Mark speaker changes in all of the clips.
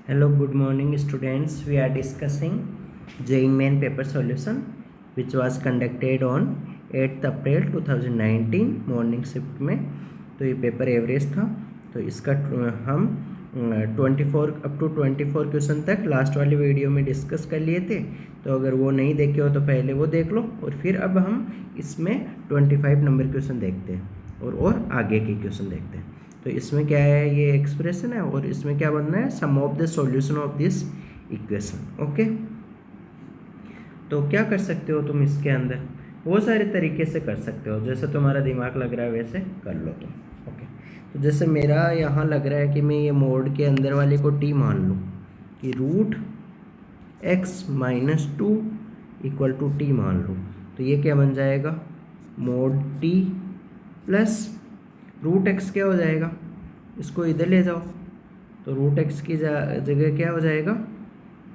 Speaker 1: Hello, good morning, students. We are discussing JEE Main paper solution, which was conducted on 8th April 2019 morning shift में। तो ये paper average था। तो इसका हम 24 अप टू 24 क्वेश्चन तक लास्ट वाली वीडियो में डिस्कस कर लिए थे। तो अगर वो नहीं देखे हो तो पहले वो देख लो, और फिर अब हम इसमें 25 नंबर क्वेश्चन देखते हैं और आगे के क्वेश्चन देखते हैं। तो इसमें क्या है, ये एक्सप्रेशन है और इसमें क्या बनना है, sum of the solution of this equation. Okay, तो क्या कर सकते हो तुम इसके अंदर, बहुत सारे तरीके से कर सकते हो, जैसे तुम्हारा दिमाग लग रहा है वैसे कर लो तुम। ओके, तो जैसे मेरा यहाँ लग रहा है कि मैं ये मोड के अंदर वाले को टी मान लूँ कि root x minus two equal to t मान लूँ। तो ये क्या बन जाएगा, mod t plus root x क्या हो जाएगा, इसको इधर ले जाओ तो रूट एक्स की जगह क्या हो जाएगा,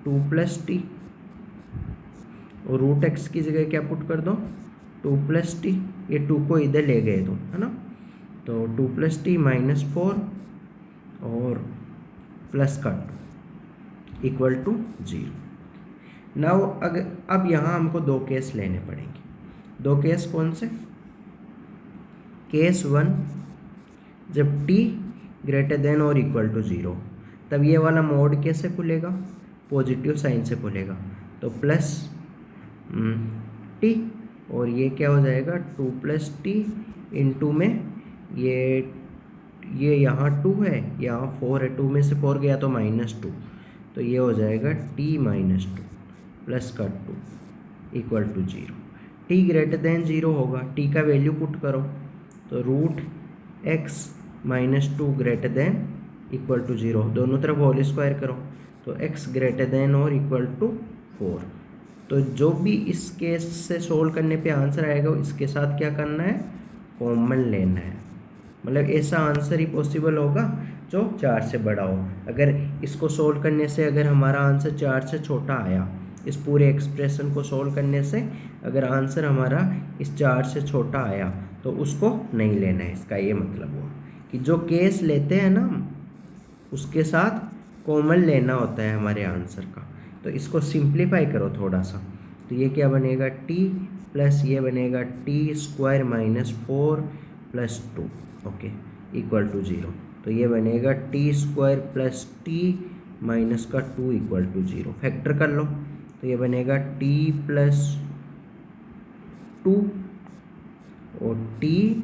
Speaker 1: टू प्लस टी, और रूट एक्स की जगह क्या पुट कर दो, टू प्लस टी। ये टू को इधर ले गए तुम, है ना, तो two plus t minus four और प्लस का two equal to zero. Now अगर अब यहाँ हमको दो केस लेने पड़ेंगे। दो केस कौन से, केस वन, जब t greater than or equal to zero, तब ये वाला मोड कैसे खुलेगा, पॉजिटिव साइन से खुलेगा। तो प्लस टी, और ये क्या हो जाएगा, टू प्लस टी इंटू में ये यहाँ टू है, यहाँ फोर है, टू में से फोर गया तो माइनस टू, तो ये हो जाएगा टी माइनस टू प्लस का two equal to zero. T greater than zero होगा, टी का वैल्यू पुट करो, तो root x minus two greater than equal to zero, दोनों तरफ होल स्क्वायर करो, तो x greater than or equal to four. तो जो भी इस केस से सोल्व करने पे आंसर आएगा इसके साथ क्या करना है, कॉमन लेना है। मतलब ऐसा आंसर ही पॉसिबल होगा जो चार से बड़ा हो। अगर इसको सोल्व करने से अगर हमारा आंसर चार से छोटा आया, इस पूरे एक्सप्रेशन को सोल्व करने से अगर आंसर हमारा इस चार से छोटा आया तो उसको नहीं लेना है। इसका ये मतलब हुआ कि जो केस लेते हैं ना हम, उसके साथ कॉमन लेना होता है हमारे आंसर का। तो इसको सिंप्लीफाई करो थोड़ा सा, तो ये क्या बनेगा, t प्लस ये बनेगा t square minus four plus two, okay, equal to zero. तो ये बनेगा t square plus t minus का two equal to zero. Factor कर लो तो ये बनेगा टी प्लस टू और t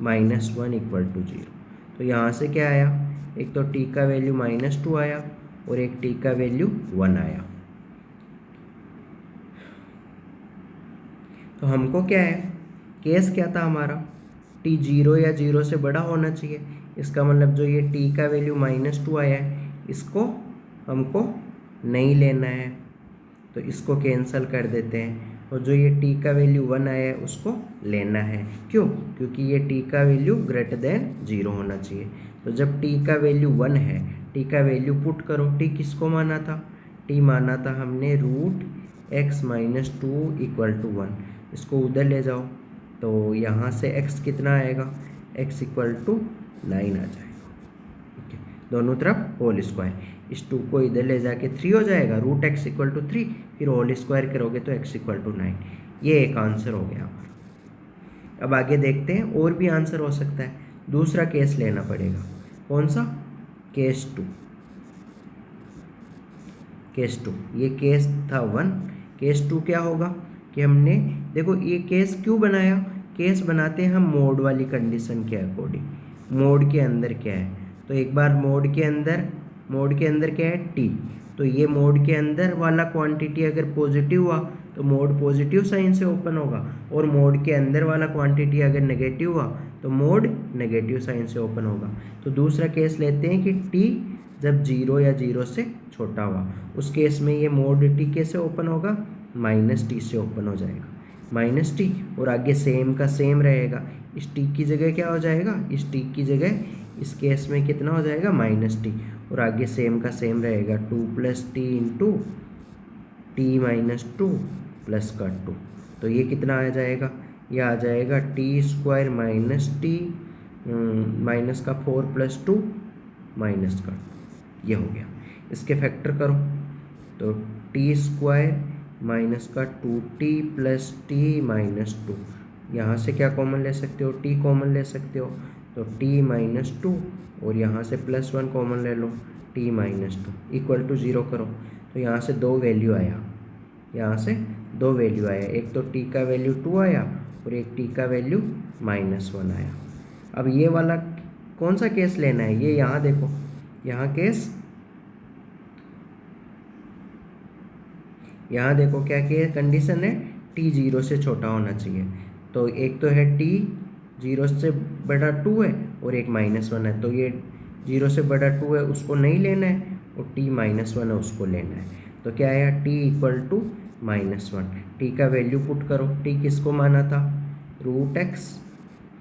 Speaker 1: minus one equal to zero. तो यहाँ से क्या आया, एक तो टी का वैल्यू माइनस टू आया और एक टी का वैल्यू वन आया। तो हमको क्या है, केस क्या था हमारा, टी जीरो या जीरो से बड़ा होना चाहिए। इसका मतलब जो ये टी का वैल्यू माइनस टू आया है इसको हमको नहीं लेना है, तो इसको कैंसिल कर देते हैं। और जो ये t का वैल्यू वन आया है उसको लेना है। क्यों, क्योंकि ये t का वैल्यू ग्रेटर देन ज़ीरो होना चाहिए। तो जब t का वैल्यू वन है, t का वैल्यू पुट करो। t किसको माना था, t माना था हमने root x minus two equal to one. इसको उधर ले जाओ तो यहाँ से x कितना आएगा, x इक्वल टू नाइन आ जाएगा। ओके, दोनों तरफ होल स्क्वायर, इस टू को इधर ले जाके थ्री हो जाएगा, root x equal to three, फिर होल स्क्वायर करोगे तो x इक्वल टू नाइन। ये एक आंसर हो गया हमारा। अब आगे देखते हैं, और भी आंसर हो सकता है। दूसरा केस लेना पड़ेगा, कौन सा, केस टू। केस टू, ये केस था वन, केस टू क्या होगा कि हमने देखो ये केस क्यों बनाया, केस बनाते हैं हम मोड वाली कंडीशन के अकॉर्डिंग। मोड के अंदर क्या है, तो एक बार मोड के अंदर क्या है, टी। तो ये मोड के अंदर वाला क्वांटिटी अगर पॉजिटिव हुआ तो मोड पॉजिटिव साइन से ओपन होगा, और मोड के अंदर वाला क्वांटिटी अगर नेगेटिव हुआ तो मोड नेगेटिव साइन से ओपन होगा। तो दूसरा केस लेते हैं कि टी जब जीरो या जीरो से छोटा हुआ, उस केस में ये मोड टी कैसे ओपन होगा, माइनस टी से ओपन हो जाएगा, माइनस टी, और आगे सेम का सेम रहेगा। इस टी की जगह क्या हो जाएगा, इस टी की जगह इस केस में कितना हो जाएगा, माइनस टी, और आगे सेम का सेम रहेगा, to plus T into T minus two plus का टू। तो ये कितना आ जाएगा, ये आ जाएगा T square minus T minus का फोर प्लस टू माइनस का, ये हो गया। इसके फैक्टर करो तो टी स्क्वायर माइनस का 2t प्लस टी माइनस 2, यहाँ से क्या कॉमन ले सकते हो, t कॉमन ले सकते हो तो t माइनस 2 और यहाँ से प्लस 1 कॉमन ले लो t माइनस 2 इक्वल टू 0 करो तो यहाँ से दो वैल्यू आया, यहाँ से दो वैल्यू आया, एक तो t का वैल्यू 2 आया और एक t का वैल्यू -1 आया। अब ये वाला कौन सा केस लेना है, ये यहाँ देखो, यहाँ केस, यहाँ देखो क्या कंडीशन है, t 0 से छोटा होना चाहिए। तो एक तो है t 0 से बड़ा 2 है और एक -1 है, तो ये 0 से बड़ा 2 है उसको नहीं लेना है और t -1 है उसको लेना है। तो क्या आया, t इक्वल टू -1, t का वैल्यू पुट करो, t किसको माना था, √x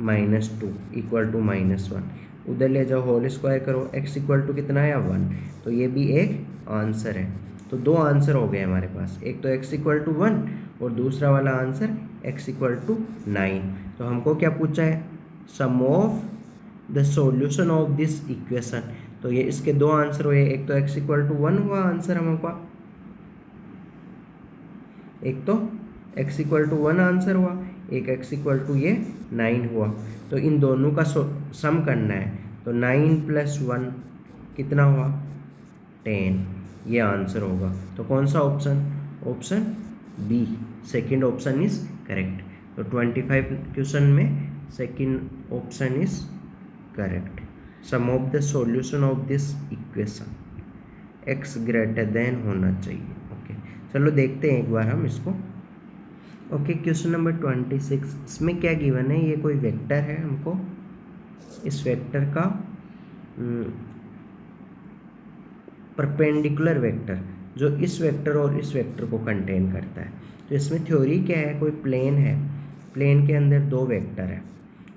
Speaker 1: -2 इक्वल टू -1, उधर ले जाओ होल स्क्वायर करो, x इक्वल टू कितना आया 1, तो ये भी एक आंसर है। तो दो आंसर हो गए हमारे पास, एक तो x इक्वल टू 1 और दूसरा वाला आंसर x इक्वल टू 9। तो हमको क्या पूछा है, sum of the solution of this equation, तो ये इसके दो आंसर हुए, एक तो x इक्वल टू 1 हुआ आंसर हमको, एक तो x इक्वल टू 1 आंसर हुआ, एक x इक्वल टू ये 9 हुआ। तो इन दोनों का सम करना है, तो 9 प्लस 1 कितना हुआ 10, ये आंसर होगा। तो कौन सा option, option B, second option is correct. तो 25 क्वेश्चन में second option is correct. Sum of the solution of this equation x greater than होना चाहिए। ओके चलो देखते हैं एक बार हम इसको। ओके क्वेश्चन नंबर 26, इसमें क्या गिवन है, ये कोई वेक्टर है, हमको इस वेक्टर का परपेंडिकुलर वेक्टर जो इस वेक्टर और इस वेक्टर को कंटेन करता है। तो इसमें थ्योरी क्या है, कोई प्लेन है, प्लेन के अंदर दो वेक्टर है,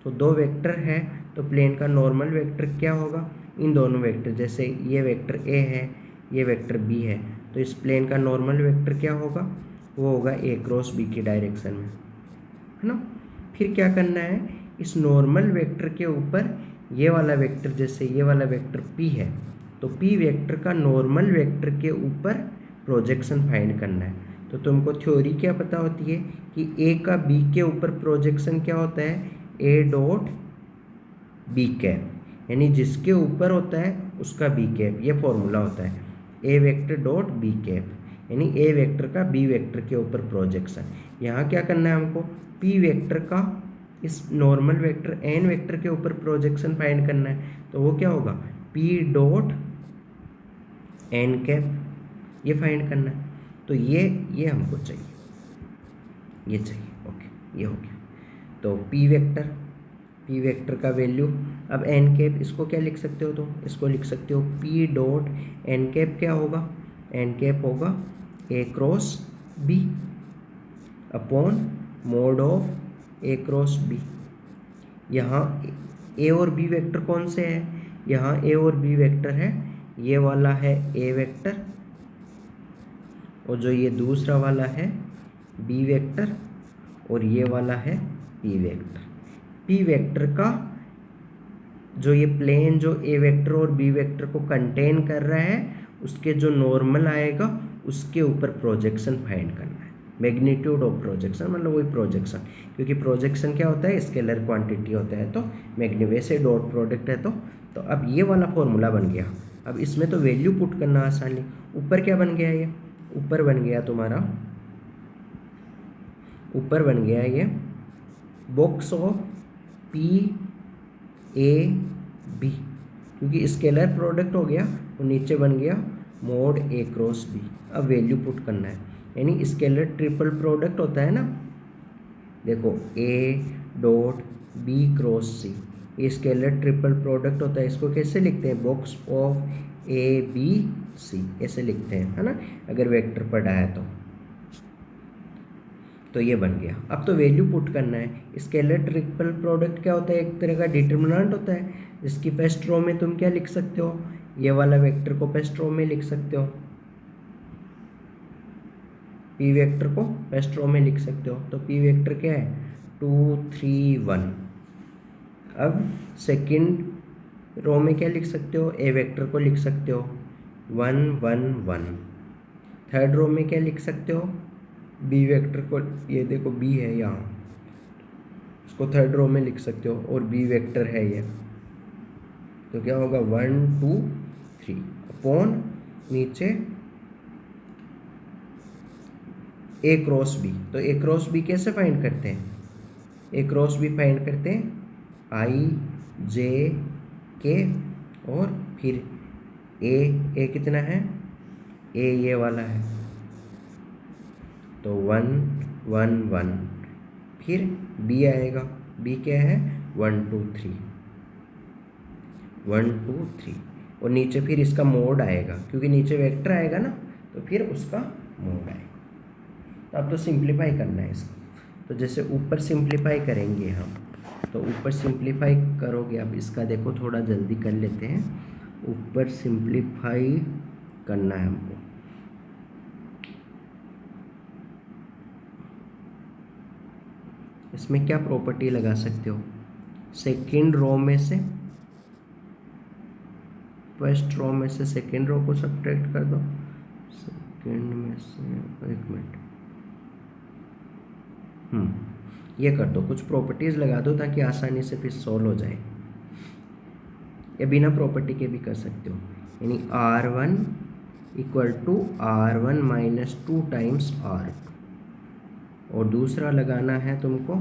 Speaker 1: तो दो वेक्टर है तो प्लेन का नॉर्मल वेक्टर क्या होगा, इन दोनों वेक्टर, जैसे ये वेक्टर a है, ये वेक्टर b है, तो इस प्लेन का नॉर्मल वेक्टर क्या होगा, वो होगा a क्रॉस b की डायरेक्शन में, है ना। फिर क्या करना है, इस नॉर्मल वेक्टर के ऊपर ये वाला वेक्टर, जैसे ये वाला वेक्टर p है, तो p वेक्टर का नॉर्मल वेक्टर के ऊपर प्रोजेक्शन फाइंड करना है। तो तुमको थ्योरी क्या पता होती है कि a का b के ऊपर प्रोजेक्शन क्या होता है, a डॉट b कैप, यानी जिसके ऊपर होता है उसका b कैप, ये फॉर्मूला होता है a vector dot b cap, यानी a वेक्टर का b वेक्टर के ऊपर प्रोजेक्शन। यहाँ क्या करना है हमको, p वेक्टर का इस नॉर्मल वेक्टर n वेक्टर के ऊपर प्रोजेक्शन फाइंड करना है, तो वो क्या होगा p डॉट n कैप, ये फाइंड करना है। तो ये हमको चाहिए, ये चाहिए। ओके ये हो गया। तो p वेक्टर का वैल्यू, अब n कैप इसको क्या लिख सकते हो, तो इसको लिख सकते हो p डॉट n कैप, क्या होगा, n कैप होगा a cross b upon mode of a cross b। यहाँ a और b वेक्टर कौन से हैं, यहाँ a और b वेक्टर है, ये वाला है a वेक्टर और जो ये दूसरा वाला है b वेक्टर और ये वाला है p वेक्टर। p वेक्टर का जो ये प्लेन जो a वेक्टर और b वेक्टर को कंटेन कर रहा है, उसके जो नॉर्मल आएगा उसके ऊपर प्रोजेक्शन फाइंड करना है। मैग्नीट्यूड ऑफ प्रोजेक्शन मतलब वही प्रोजेक्शन, क्योंकि प्रोजेक्शन क्या होता है, स्केलर क्वांटिटी होता है, तो वैसे डॉट प्रोडक्ट है। तो अब ये वाला फॉर्मूला बन गया। अब इसमें तो वैल्यू पुट करना आसानी, ऊपर क्या बन गया, ये ऊपर बन गया तुम्हारा, ऊपर बन गया ये box of p a b, क्योंकि स्केलर प्रोडक्ट हो गया, और नीचे बन गया मोड a क्रॉस b। अब वैल्यू पुट करना है, यानी स्केलर ट्रिपल प्रोडक्ट होता है ना, देखो a dot b cross c, ये स्केलर ट्रिपल प्रोडक्ट होता है। इसको कैसे लिखते हैं, box of a b c ऐसे लिखते हैं, है ना, अगर वेक्टर पढ़ा है तो ये बन गया। अब तो वैल्यू पुट करना है। स्केलर ट्रिपल प्रोडक्ट क्या होता है, एक तरह का डिटर्मिनेंट होता है, जिसकी फर्स्ट रो में तुम क्या लिख सकते हो, ये वाला वेक्टर को फर्स्ट रो में लिख सकते हो, p वेक्टर को फर्स्ट रो में लिख सकते हो। तो p वेक्टर क्या है 2 3 1। अब सेकंड रो में क्या लिख सकते हो, a वेक्टर को लिख सकते हो 1 1 1। थर्ड रो में क्या लिख सकते हो, बी वेक्टर को, ये देखो बी है यहाँ, इसको थर्ड रो में लिख सकते हो और बी वेक्टर है ये, तो क्या होगा 1 2 3 अपॉन नीचे ए क्रॉस बी। तो ए क्रॉस बी कैसे फाइंड करते हैं, ए क्रॉस बी फाइंड करते हैं आई जे के और फिर ए कितना है, ए ये वाला है, तो 1 1 1। फिर बी आएगा, बी क्या है 1 2 3 1 2 3, और नीचे फिर इसका मोड आएगा क्योंकि नीचे वेक्टर आएगा ना, तो फिर उसका मोड आएगा। तो अब तो सिंप्लीफाई करना है इसको, तो जैसे ऊपर सिंप्लीफाई करेंगे हम, तो ऊपर सिंप्लीफाई करोगे, अब इसका देखो थोड़ा जल्दी कर लेते हैं, ऊपर सिंप्लीफाई करना है हमको। इसमें क्या प्रॉपर्टी लगा सकते हो, सेकेंड रो में से फर्स्ट रो में से सेकेंड रो को सब्ट्रैक्ट कर दो, सेकेंड में से, एक मिनट, ये कर दो, कुछ प्रॉपर्टीज़ लगा दो ताकि आसानी से फिर सॉल्व हो जाए। या बिना प्रॉपर्टी के भी कर सकते हो, यानी R1 equal to R1 minus 2 times R2, और दूसरा लगाना है तुमको,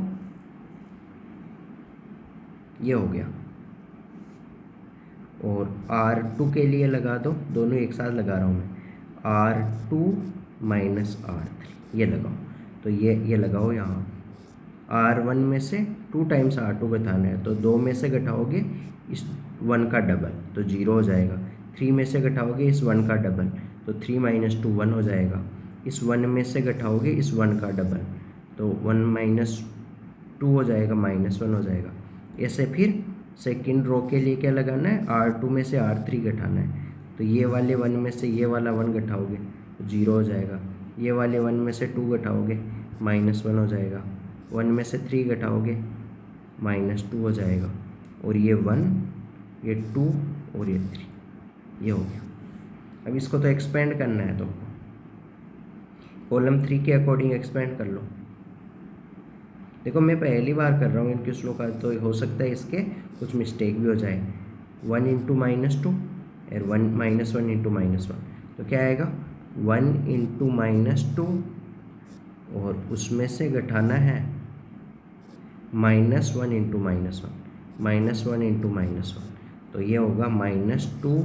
Speaker 1: ये हो गया, और R2 के लिए लगा दो, दोनों एक साथ लगा रहा हूँ मैं, R2 माइनस R3 ये लगाओ, तो ये लगाओ यहाँ, R1 में से 2 टाइम्स R2 घटाना है, तो 2 में से घटाओगे इस 1 का डबल तो 0 हो जाएगा, 3 में से घटाओगे इस 1 का डबल तो 3 माइनस 2 1 हो जाएगा, इस 1 में से घटाओगे इस 1 का डबल तो 1 माइनस 2 हो जाएगा, माइनस 1 हो जाएगा। ऐसे फिर सेकंड रो के लिए क्या लगाना है, R2 में से R3 घटाना है, तो ये वाले 1 में से ये वाला 1 घटाओगे तो 0 हो जाएगा, ये वाले 1 में से 2 घटाओगे माइनस 1 हो जाएगा, 1 में से 3 घटाओगे माइनस 2 हो जाएगा, और ये 1 ये 2 और ये 3, ये हो गया। अब इसको तो एक्सपेंड करना है, तो कॉलम 3 के अकॉर्डिंग एक्सपेंड कर लो। देखो मैं पहली बार कर रहा हूँ इन क्वेश्चनों का, तो हो सकता है इसके कुछ मिस्टेक भी हो जाए। 1 इंटू माइनस 2 और 1 माइनस 1 इंटू माइनस 1, तो क्या आएगा 1 इंटू माइनस 2 और उसमें से घटाना है minus 1 into minus 1, minus 1 into minus 1, तो ये होगा माइनस 2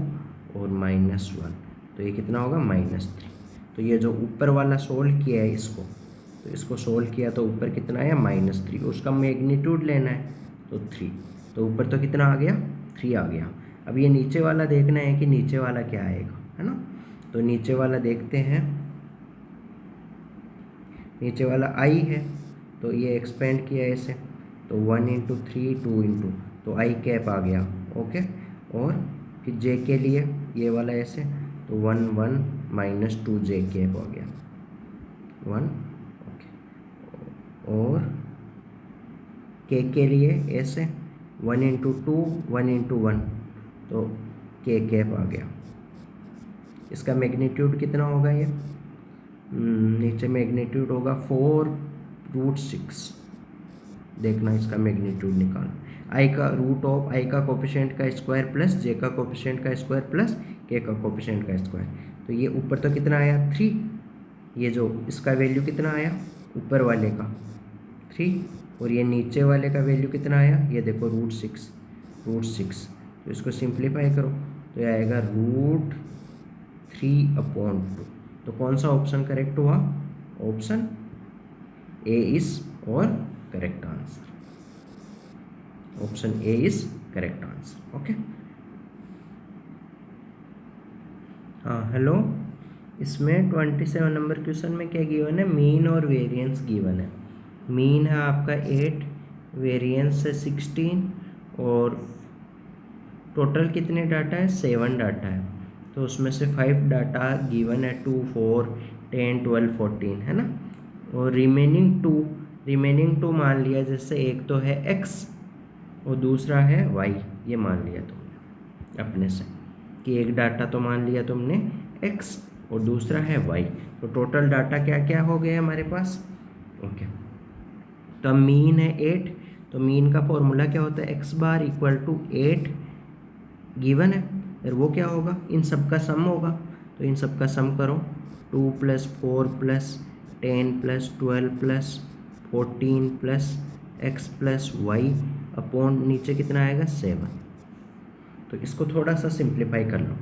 Speaker 1: और माइनस 1, तो ये कितना होगा माइनस 3। तो ये जो ऊपर वाला सोल्व किया है इसको, तो इसको सोल्व किया तो ऊपर कितना आया माइनस 3, उसका मैग्नीट्यूड लेना है तो 3, तो ऊपर तो कितना आ गया 3 आ गया। अब ये नीचे वाला देखना है कि नीचे वाला क्या आएगा, है ना, तो नीचे वाला देखते हैं, नीचे वाला आई है तो ये एक्सपेंड किया है इसे, तो 1 इंटू 3 2 इंटू, तो आई कैप आ गया, ओके। और फिर जे के लिए ये वाला ऐसे, तो 1 1 माइनस 2 जे कैप हो गया 1, ओके। और के लिए ऐसे 1 इंटू 2 1 इंटू 1, तो के कैप आ गया। इसका मैग्नीट्यूड कितना होगा, ये नीचे मैग्नीट्यूड होगा 4√6, देखना इसका मैग्नीट्यूड निकालना, आई का रूट ऑफ आई का कोफिशिएंट का स्क्वायर प्लस जे का कोफिशिएंट का स्क्वायर प्लस के का कोफिशिएंट का स्क्वायर, तो ये ऊपर तो कितना आया 3, ये जो इसका वैल्यू कितना आया ऊपर वाले का 3, और ये नीचे वाले का वैल्यू कितना आया, ये देखो √6, तो इसको सिंप्लीफाई करो तो ये आएगा √3/2, तो कौन सा ऑप्शन करेक्ट हुआ, ऑप्शन ए इज और correct answer, option A is correct answer, okay. हाँ हेलो, इसमें 27 नंबर क्वेश्चन में क्या गिवन है, मीन और वेरिएंस गिवन है। मीन है आपका 8, वेरिएंस है 16, और टोटल कितने डाटा है 7 डाटा है, तो उसमें से 5 डाटा गिवन है 2 4 10 12 14, है ना, और रिमेनिंग टू मान लिया, जैसे एक तो है x और दूसरा है y, ये मान लिया तुमने अपने से, कि एक डाटा तो मान लिया तुमने x और दूसरा है y, तो टोटल डाटा क्या क्या हो गया हमारे पास। ओके, तो मीन है 8, तो मीन का फॉर्मूला क्या होता है, x bar equal to 8 given है, फिर वो क्या होगा, इन सब का सम होगा, तो इन सब का सम करो, 2 + 4 + 10 + 12 + 14 + x + y अपॉन नीचे कितना आएगा 7। तो इसको थोड़ा सा सिंप्लीफाई कर लो।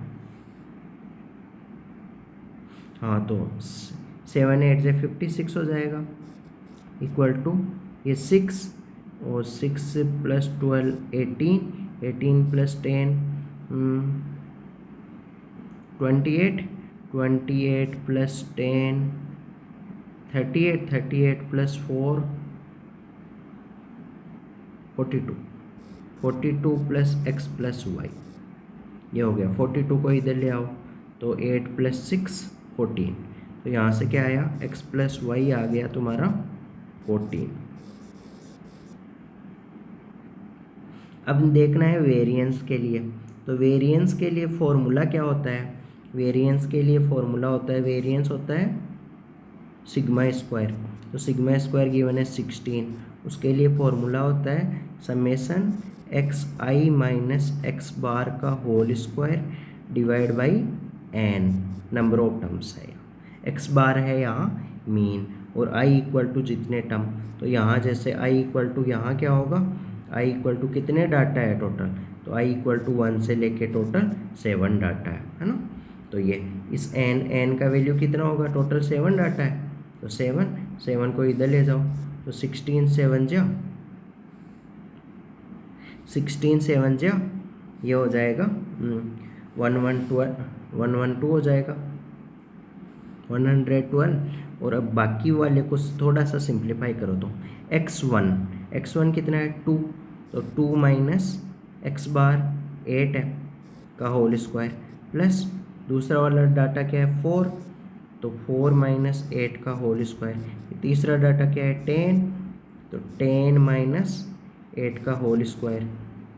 Speaker 1: हाँ, तो 7 8 से 56 हो जाएगा, इक्वल टू ये 6 और 6 + 12 18, 18 + 10 28, 28 + 10 38, 38 + 4 42, 42 + x + y, ये हो गया। 42 को इधर ले आओ तो 8 + 6 14, तो यहाँ से क्या आया, x + y आ गया तुम्हारा 14। अब देखना है वेरिएंस के लिए, तो वेरिएंस के लिए फॉर्मूला क्या होता है, वेरिएंस के लिए फॉर्मूला होता है, वेरिएंस होता है सिग्मा स्क्वायर, तो सिग्मा स्क्वायर गिवन है 16, उसके लिए फॉर्मूला होता है summation xi minus x bar का whole square divide by n, number of terms है, x बार है यहाँ मीन, और i इक्वल टू जितने टर्म, तो यहाँ जैसे i इक्वल टू यहाँ क्या होगा, i इक्वल टू कितने डाटा है टोटल, तो i इक्वल टू 1 से लेके टोटल 7 डाटा है ना। तो ये इस n का वैल्यू कितना होगा, टोटल 7 डाटा है, तो 7 को इधर ले जाओ, तो 16 7 जा 16 7 जा, ये हो जाएगा 112 हो जाएगा 112। और अब बाकी वाले को थोड़ा सा सिंप्लीफाई करो, तो x1 कितना है 2, तो 2 - x बार 8 है का होल स्क्वायर, प्लस दूसरा वाला डाटा क्या है 4, तो 4 - 8 का होल स्क्वायर, तीसरा डाटा क्या है 10, तो 10 - 8 का होल स्क्वायर,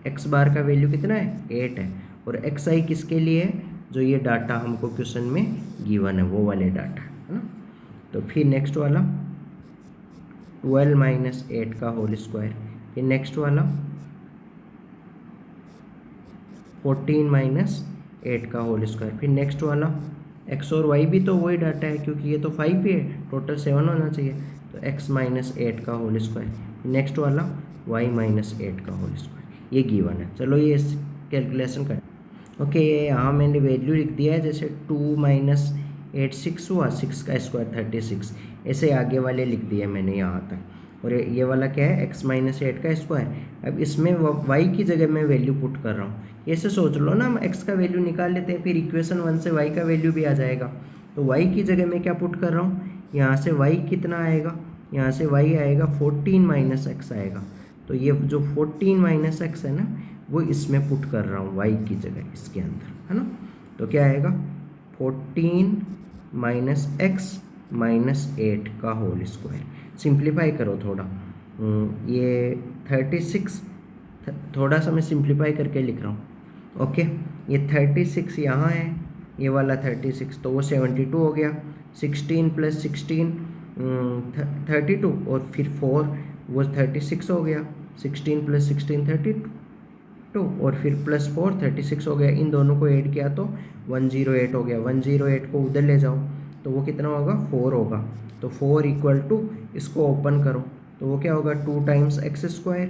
Speaker 1: x बार का वैल्यू कितना है 8 है, और xi किसके लिए है, जो ये डाटा हमको क्वेश्चन में गिवन है वो वाले डाटा है ना। तो फिर नेक्स्ट वाला 12 - 8 का होल स्क्वायर, फिर नेक्स्ट वाला 14 - 8 का होल स्क्वायर, फिर नेक्स्ट वाला x और y भी तो वही डाटा है क्योंकि ये तो 5 ही है, टोटल 7 होना चाहिए, तो x - 8 का होल स्क्वायर, नेक्स्ट वाला y - 8 का होल स्क्वायर, ये गिवन है। चलो ये कैलकुलेशन कर, ओके, यहाँ मैंने वैल्यू लिख दिया है, जैसे 2 - 8 6 हुआ, 6 का स्क्वायर 36, ऐसे आगे वाले लिख दिए मैंने यहाँ तक। और ये वाला क्या है x - 8 का स्क्वायर। अब इसमें y की जगह मैं वैल्यू पुट कर रहा हूँ, ऐसे सोच लो ना, हम x का वैल्यू निकाल लेते हैं, फिर इक्वेशन 1 से y का वैल्यू भी आ जाएगा। तो y की जगह मैं क्या पुट कर रहा हूँ, यहाँ से y कितना आएगा, यहाँ से y आएगा 14 - x आएगा, तो ये जो 14 - x है ना, वो इसमें पुट कर रहा हूँ y की जगह इसके अंदर, है ना। तो क्या आएगा 14 - x - 8 का होल स्क्वायर, सिंप्लीफाई करो थोड़ा, ये 36, थोड़ा सा मैं सिंप्लीफाई करके लिख रहा हूँ। ओके, ये 36 यहाँ है, ये वाला 36, तो वो 72 हो गया, 16 + 16 32, और फिर 4 वो 36 हो गया, 16 + 16 32, और फिर +4 36 हो गया, इन दोनों को ऐड किया तो 108 हो गया, 108 को उधर ले जाओ तो वो कितना होगा 4 होगा, तो 4 = इसको ओपन करो तो वो क्या होगा 2 × x²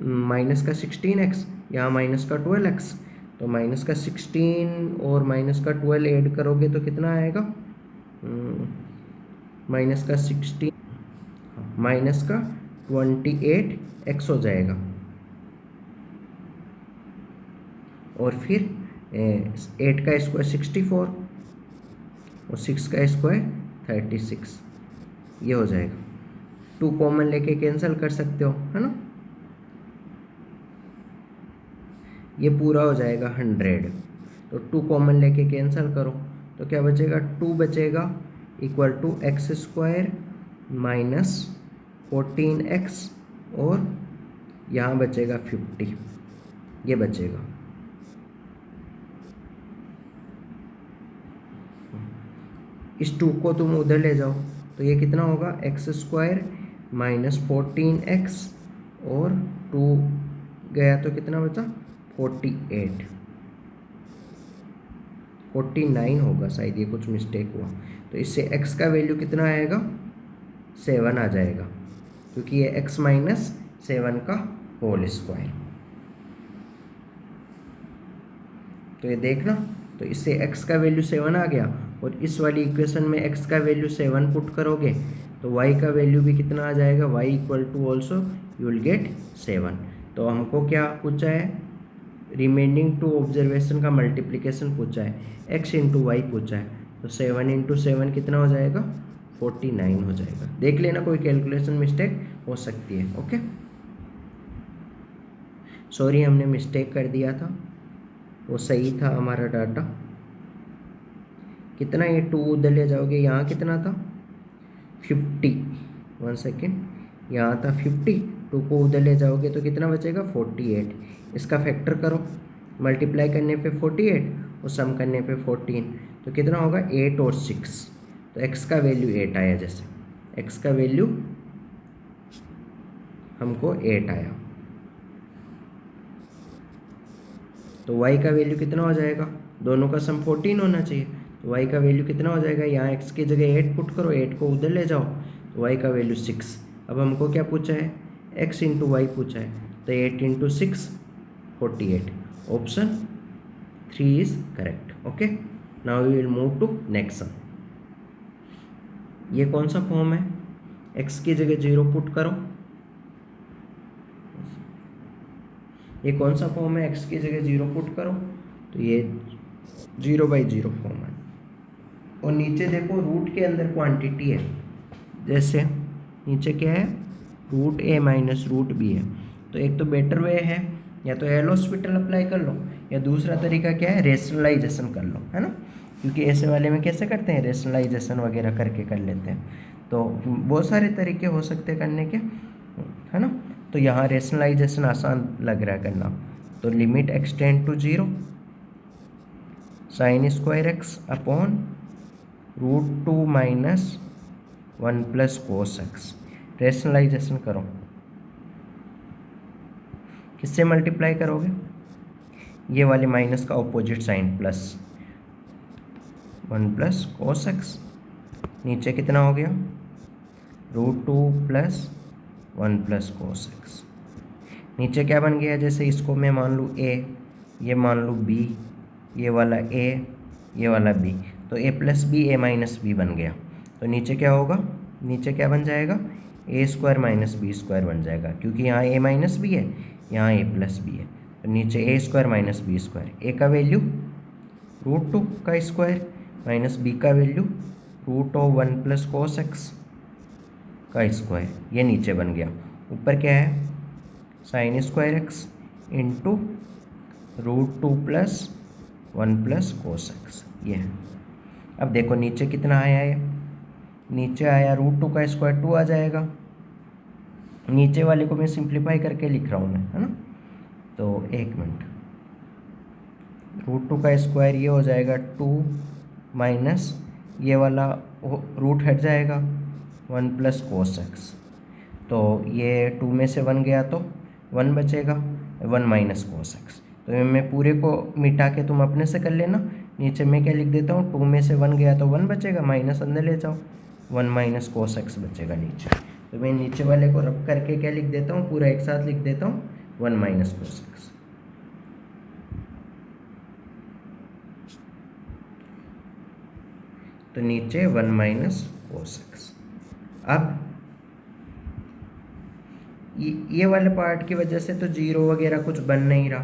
Speaker 1: माइनस का 16x, यहाँ माइनस का 12x, तो माइनस का 16 और माइनस का 12 ऐड करोगे तो कितना आएगा, माइनस का 16 माइनस का 28x हो जाएगा, और फिर 8 का स्क्वायर 64 और 6 का स्क्वायर 36, ये हो जाएगा। 2 कॉमन लेके कैंसिल कर सकते हो, है ना, ये पूरा हो जाएगा 100, तो 2 कॉमन लेके कैंसिल करो तो क्या बचेगा, 2 बचेगा = x² - 14x, और यहाँ बचेगा 50, ये बचेगा। इस 2 को तुम उधर ले जाओ तो ये कितना होगा, एक्स स्क्वायर माइनस 14x और 2 गया तो कितना बचा 48, 49 होगा शायद, ये कुछ मिस्टेक हुआ। तो इससे x का वैल्यू कितना आएगा, 7 आ जाएगा, क्योंकि ये x माइनस 7 का होल स्क्वायर। तो ये देखना, तो इससे x का वैल्यू 7 आ गया, और इस वाली इक्वेशन में x का वैल्यू 7 पुट करोगे तो y का वैल्यू भी कितना आ जाएगा, y equal to also you will get 7। तो हमको क्या पूछा है, रिमेनिंग टू ऑब्जर्वेशन का मल्टीप्लिकेशन पूछा है, x इंटू वाई पूछा है, तो 7 इंटू 7 कितना हो जाएगा, 49 हो जाएगा। देख लेना कोई कैलकुलेशन मिस्टेक हो सकती है। ओके, सॉरी हमने मिस्टेक कर दिया था, वो सही था हमारा डाटा। कितना, ये 2 उधर ले जाओगे, यहाँ कितना था 50, 1 सेकेंड, यहाँ था 50, 2 को उधर ले जाओगे तो कितना बचेगा 48। इसका फैक्टर करो, मल्टीप्लाई करने पे 48 और सम करने पे 14, तो कितना होगा 8 और 6, तो x का वैल्यू 8 आया। जैसे x का वैल्यू हमको 8 आया, तो y का वैल्यू कितना हो जाएगा, दोनों का सम 14 होना चाहिए, तो y का वैल्यू कितना हो जाएगा, यहाँ x की जगह 8 पुट करो, 8 को उधर ले जाओ, तो y का वैल्यू 6। अब हमको क्या पूछा है, x इंटू वाई पूछा है, तो 8 into 6 48, option 3 is correct. Okay, now we will move to next sum. ये कौन सा फॉर्म है, x की जगह 0 पुट करो, ये कौन सा फॉर्म है, x की जगह 0 पुट करो, तो ये 0/0 फॉर्म है। और नीचे देखो रूट के अंदर क्वांटिटी है, जैसे नीचे क्या है, root a minus root b है। तो एक तो बेटर वे है, या तो एल हॉस्पिटल अप्लाई कर लो, या दूसरा तरीका क्या है, रेशनलाइजेशन कर लो, है ना, क्योंकि ऐसे वाले में कैसे करते हैं, रेशनलाइजेशन वगैरह करके कर लेते हैं। तो बहुत सारे तरीके हो सकते हैं करने के, है ना। तो यहाँ रेशनलाइजेशन आसान लग रहा है करना, तो limit x tends to 0 sine square x upon √2 minus 1 plus cos x. Rationalisation करो, किससे मल्टीप्लाई करोगे, ये वाले माइनस का opposite sign plus 1 plus cos x, नीचे कितना हो गया √2 प्लस 1 प्लस कोस एक्स। नीचे क्या बन गया, जैसे इसको मैं मान लूँ a, ये मान लूँ b, ये वाला a, ये वाला b, तो a plus b a minus b बन गया। तो नीचे क्या होगा, नीचे क्या बन जाएगा, a square minus b square बन जाएगा, क्योंकि यहाँ a माइनस बी है, यहाँ a प्लस बी है, तो नीचे a square minus b square, a का वैल्यू √2 का स्क्वायर माइनस b का वैल्यू √1 प्लस कोस एक्स का स्क्वायर, ये नीचे बन गया। ऊपर क्या है, sine square x into √2 plus 1 plus cos x, ये है। अब देखो नीचे कितना आया है, नीचे आया √2 का स्क्वायर 2 आ जाएगा, नीचे वाले को मैं सिंप्लीफाई करके लिख रहा हूँ मैं, है ना। तो एक मिनट, √2 का स्क्वायर ये हो जाएगा 2 माइनस ये वाला रूट हट जाएगा 1 प्लस कोस एक्स, तो ये 2 में से 1 गया तो 1 बचेगा, 1 माइनस कोस एक्स। तो मैं पूरे को मिटा के तुम अपने से कर लेना, नीचे मैं क्या लिख देता हूँ, 2 में से 1 गया तो 1 बचेगा, माइनस अंदर ले जाओ, 1 माइनस कोस एक्स बचेगा नीचे। तो मैं नीचे वाले को रब करके क्या लिख देता हूँ, पूरा एक साथ लिख देता हूँ 1 माइनस कोस एक्स। तो नीचे 1 माइनस कोस एक्स। अब ये वाले पार्ट की वजह से तो 0 वगैरह कुछ बन नहीं रहा,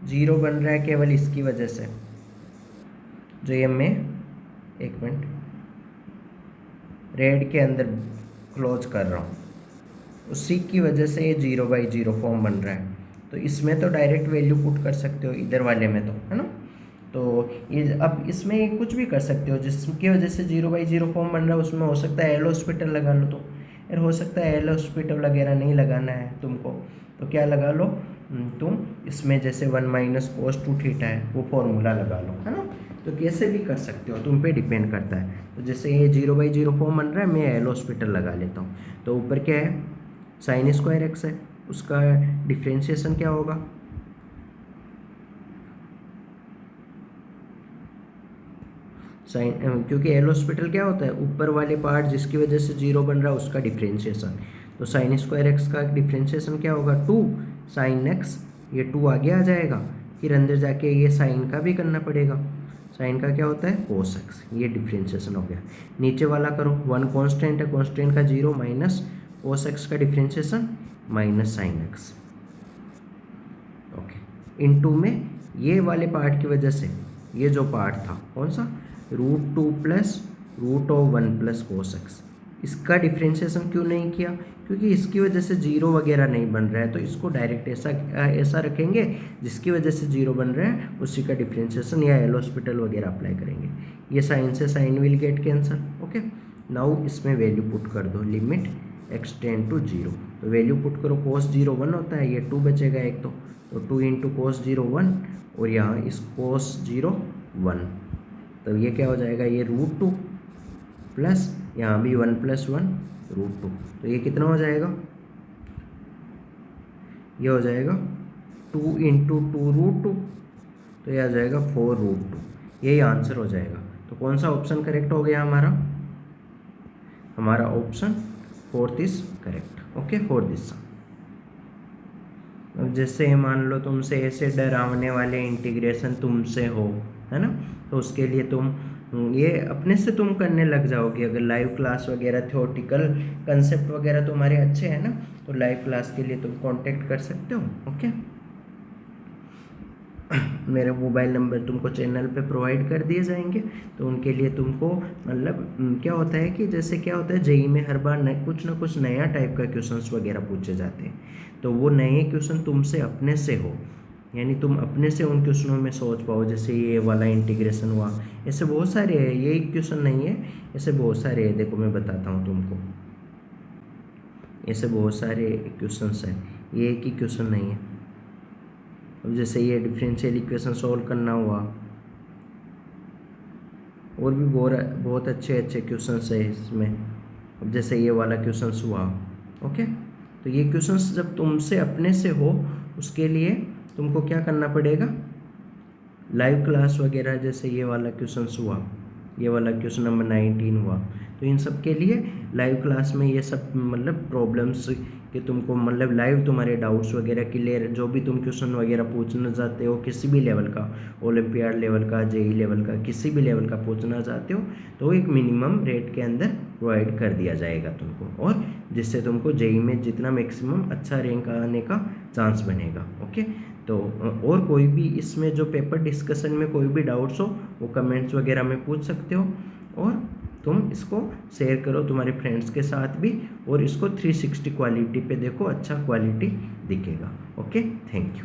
Speaker 1: 0 बन रहा है केवल इसकी वजह से, जो ये मैं एक मिनट रेड के अंदर क्लोज कर रहा हूँ, उसी की वजह से ये 0/0 फॉर्म बन रहा है। तो इसमें तो डायरेक्ट वैल्यू पुट कर सकते हो, इधर वाले में तो, है ना। तो ये अब इसमें कुछ भी कर सकते हो, जिसकी वजह से 0/0 फॉर्म बन रहा है, उसमें हो सकता है एल हॉस्पिटल लगा लो, तो यार हो सकता है एल हॉस्पिटल वगैरह नहीं लगाना है तुमको, तो क्या लगा लो तुम इसमें, जैसे 1 माइनस कोस 2 थीटा है वो फॉर्मूला लगा लो, है ना। तो कैसे भी कर सकते हो, तुम पे डिपेंड करता है। तो जैसे ये 0/0 फॉर्म बन रहा है, मैं एल हॉस्पिटल लगा लेता हूँ। तो ऊपर क्या है, साइन स्क्वायर एक्स है, उसका डिफ्रेंशिएशन क्या होगा, साइन, क्योंकि एल हॉस्पिटल क्या होता है, ऊपर वाले पार्ट जिसकी वजह से 0 बन रहा है उसका डिफ्रेंशिएशन। तो साइन स्क्वायर एक्स का डिफ्रेंशिएशन क्या होगा, 2 साइन एक्स, ये 2 आगे आ जाएगा, फिर अंदर जाके ये साइन का भी करना पड़ेगा, साइन का क्या होता है कोस एक्स, ये डिफ्रेंशिएशन हो गया। नीचे वाला करो, 1 कांस्टेंट है, कांस्टेंट का 0 माइनस कोस एक्स का differentiation minus sine x, okay. Into में ये वाले पार्ट की वजह से, ये जो पार्ट था कौन सा, √2 प्लस √1 प्लस कोस एक्स, इसका डिफ्रेंशिएशन क्यों नहीं किया, क्योंकि इसकी वजह से 0 वगैरह नहीं बन रहा है, तो इसको डायरेक्ट ऐसा रखेंगे जिसकी वजह से 0 बन रहा है उसी का डिफ्रेंशिएशन या एल हॉस्पिटल वगैरह अप्लाई करेंगे। ये साइन से sine will get cancel, okay. Now इसमें वैल्यू पुट कर दो, लिमिट x टेंड टू 0, तो वैल्यू पुट करो, cos 0 1 होता है, ये 2 बचेगा एक, तो 2 इंटू cos 0 1, और यहाँ इस cos 0 1, तो ये क्या हो जाएगा, ये √2 प्लस यहाँ भी 1 + 1 √2, तो ये कितना हो जाएगा, ये हो जाएगा 2 इंटू 2 √2, तो ये आ जाएगा 4 √2, यही आंसर हो जाएगा। तो कौन सा ऑप्शन करेक्ट हो गया हमारा, हमारा option 4th is correct, okay, for this. अब जैसे मान लो तुमसे ऐसे डरावने वाले इंटीग्रेशन तुमसे हो, है ना, तो उसके लिए तुम ये अपने से तुम करने लग जाओगे। अगर लाइव क्लास वगैरह थ्योरेटिकल कंसेप्ट वगैरह तुम्हारे अच्छे हैं ना, तो लाइव क्लास के लिए तुम कांटेक्ट कर सकते हो, ओके। मेरे मोबाइल नंबर तुमको चैनल पे प्रोवाइड कर दिए जाएंगे, तो उनके लिए तुमको मतलब क्या होता है कि जैसे क्या होता है, जेईई में हर बार कुछ ना कुछ नया टाइप का क्वेश्चंस वगैरह पूछे जाते हैं, तो वो नए क्वेश्चन तुमसे अपने से हो, यानी तुम अपने से उन क्वेश्चनों में सोच पाओ। जैसे ये वाला इंटीग्रेशन हुआ, ऐसे बहुत सारे हैं, ये एक क्वेश्चन नहीं है, ऐसे बहुत सारे हैं। देखो मैं बताता हूँ तुमको, ऐसे बहुत सारे क्वेश्चंस हैं, ये एक ही क्वेश्चन नहीं है। अब जैसे ये डिफरेंशियल इक्वेशन सॉल्व करना हुआ, और भी बहुत अच्छे अच्छे क्वेश्चंस है इसमें। अब जैसे ये वाला क्वेश्चंस हुआ, ओके। तो ये क्वेश्चंस जब तुमसे अपने से हो, उसके लिए तुमको क्या करना पड़ेगा, लाइव क्लास वगैरह, जैसे ये वाला क्वेश्चंस हुआ, ये वाला क्वेश्चन नंबर 19 हुआ, तो इन सब के लिए लाइव क्लास में ये सब मतलब प्रॉब्लम्स कि तुमको मतलब लाइव तुम्हारे डाउट्स वगैरह क्लियर, जो भी तुम क्वेश्चन वगैरह पूछना चाहते हो किसी भी लेवल का, ओलंपियाड लेवल का, जेईई लेवल का, किसी भी लेवल का पूछना चाहते हो, तो एक मिनिमम रेट के अंदर प्रोवाइड कर दिया जाएगा तुमको, और जिससे तुमको जेईई में जितना मैक्सिमम अच्छा रैंक आने का चांस बनेगा, ओके। तो और कोई भी इसमें जो पेपर डिस्कशन में कोई भी डाउट्स हो, वो कमेंट्स वगैरह में पूछ सकते हो, और तुम इसको शेयर करो तुम्हारे फ्रेंड्स के साथ भी, और इसको 360 क्वालिटी पे देखो, अच्छा क्वालिटी दिखेगा, ओके। Thank you.